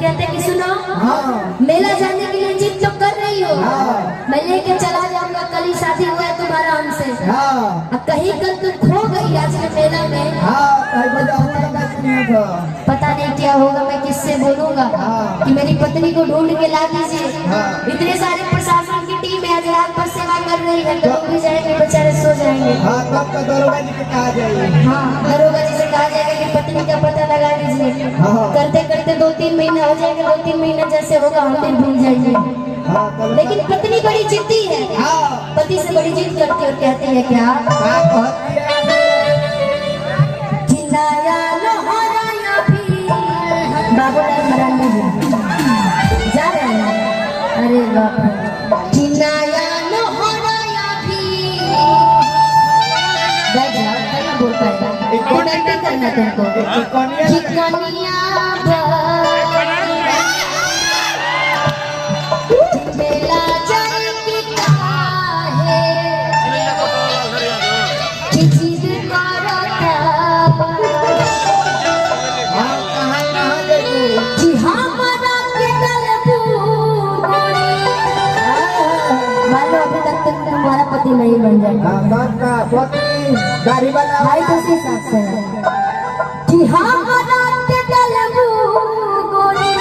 कहते कि सुनो मेला जाने के लिए जिद तो कर रही हो, मैं लेके चला जाऊंगा, कल ही शादी हुआ है तुम्हारा हमसे, अब कहीं कल तुम खो गई आज के मेला में, पता नहीं क्या होगा, मैं किससे बोलूंगा कि मेरी पत्नी को ढूंढ के ला दीजिए। इतने सारे प्रशासन की टीम है, आज रात भर सेवा कर रही है, लोग भी जाएंगे बेचारे सो जाएंगे। दरोगा जी से कहा जाएगा, हाँ दरोगा जी से कहा जाएगा कि पत्नी का पता लगा दीजिए। करते करते 2-3 महीना हो जाएंगे, 2-3 महीना जैसे होगा हम भी भूल जाएंगे। लेकिन पत्नी बड़ी जिद्दी है, पति से बड़ी जिद करती और कहती है क्या, बाबू जा रहे हैं, अरे बाप चिनाया नो होराया भी बोल पाएगा, एक्टिंग करना तुमको चिकनिया मेला जाए कि काहे कि जिद करता कि हमारा के गलबू गोरी, मानो अभी तक तुम्हारा पति नहीं बन जाएगा, गाड़ी वाला भाई तो उसी हिसाब से कि हमारा के गलबू गोरी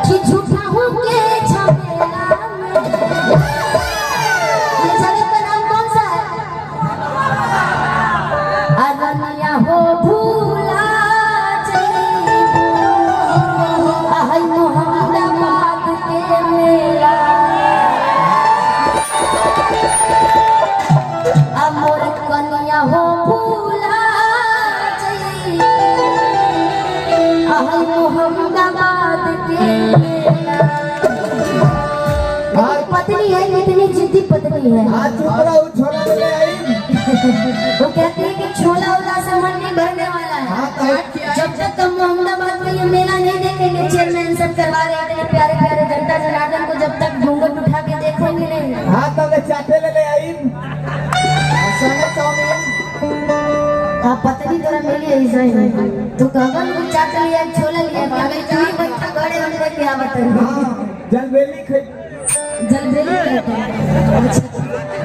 कि झूठा हूँ के झमेला में। ये जगह का नाम कौन सा है, अरनिया हो भूला मोहम्मदाबाद के मेला, अमोर कनिया हो भूला मोहम्मदाबाद के मेला। पत्नी है, इतनी जिद्दी पत्नी है, वो कहती है कि छोला उला से मन नहीं भरने वाला है, जब तक हम मोहम्मदाबाद में ये मेला नहीं देखेंगे, चेयरमैन सब करवा रहे हैं इतने प्यारे प्यारे जनता जनार्दन को, जब तक घूंघट उठा के देखेंगे नहीं। हाँ तब चाटे ले आई आप पत्नी तोरा मिली है इसे तो कगन को चाट लिया, छोला लिया, अगर चूड़ी बैठा गड़े हमने क्या बताइए, जलबेली जलबेली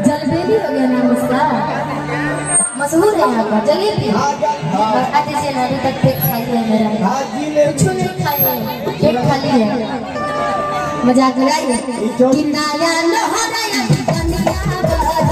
जलबेली हो गया नाम उसका, मशहूर है यहाँ का जलेबी। बता दीजिए ना, अभी तक पेट खाली है मेरा, कुछ नहीं खाई है, पेट खाली है, मजाक लगाइए कि नया लोहराया कनिया बरो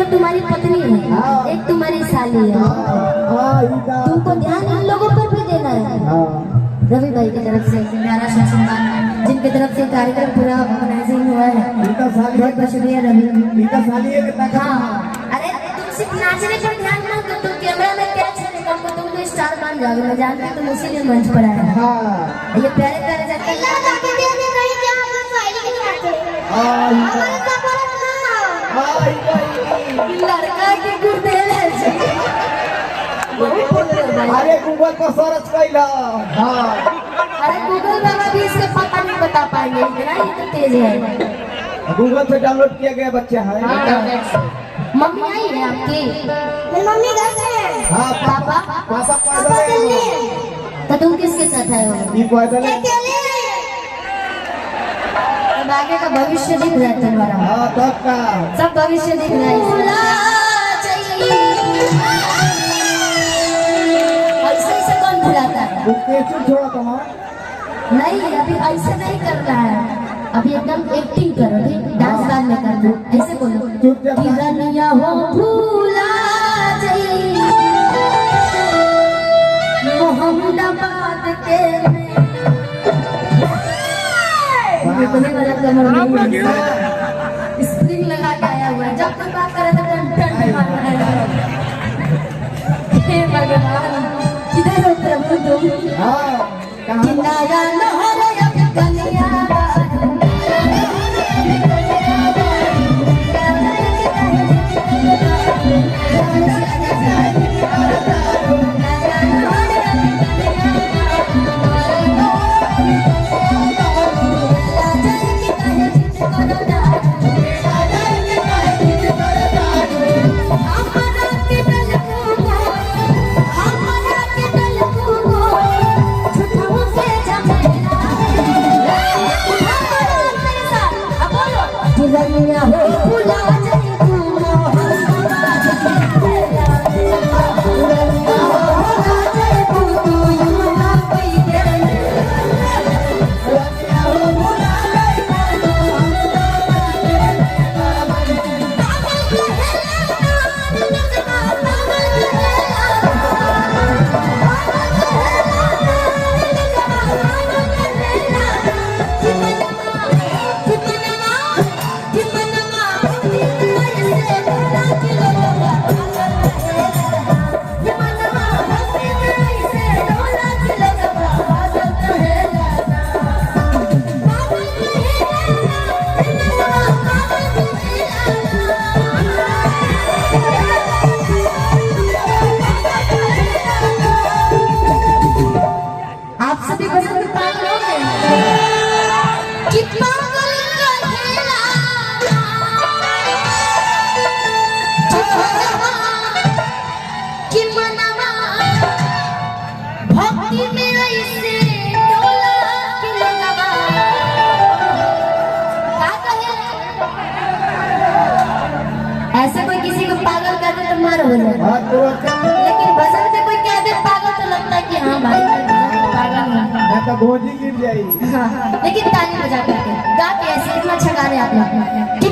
तुम्हारी पत्नी है, एक तुम्हारी साली है, तुमको ध्यान इन लोगों पर भी देना है। रवि भाई की तरफ से प्यारा सा सम्मान, जिनकी तरफ से कार्यक्रम पूरा ऑर्गेनाइजिंग हुआ है, बहुत बहुत शुक्रिया रवि। हाँ अरे तुम सिर्फ नाचने पर ध्यान ना दो, तुम कैमरा में कैच करने का, तुम तो स्टार बन जाओगे, मैं जानती हूँ तुम उसी लिए मंच पर आए। ये प्यारे प्यारे जाते लड़का के गुर्दे अरे गूगल पर सर्च कैला, अरे गूगल बाबा भी इसका पता नहीं बता पाएंगे, इतना ही तो तेज है। गूगल से डाउनलोड किया गया बच्चा है। मम्मी आई है आपकी, मेरी मम्मी घर से है। हाँ पापा पैदल है, तो तुम किसके साथ आए हो, पैदल है, आगे का भविष्य दिख रहा है तुम्हारा। हाँ तब का सब भविष्य दिख रहा है, ऐसे कौन भुलाता है, छोड़ा तुम्हारा नहीं अभी ऐसे नहीं कर रहा है, अभी एकदम एक्टिंग करो, ठीक डांस बाद में कर दो, ऐसे बोलो कि रनिया हो भूला मोहम्मदाबाद के वाला कमर नहीं स्प्रिंग लगा के आया हुआ है, जब तक बात करे तो टन टन मारना है। किधर हो प्रभु तुम? हाँ कहाँ किनारा लहर अब कलिया रनिया हो फुला जाए तू रनिया हो फुला जाए तू यमुना पी के रनिया हो फुला जाए आप सभी पसंद पागल हो गए कि पागल कहेला कि मनवा भक्ति में ऐसे डोला कि लगवा का कहे ऐसे कोई किसी को पागल कर दे तो मार हो जाए हाँ तुरंत लेकिन भजन से कोई कह दे पागल तो लगता है कि हाँ भाई पागल नहीं मैं तो भोजी गिर जाएगी हाँ, लेकिन ताली बजा करके गा के ऐसे इतना अच्छा गा रहे आप लोग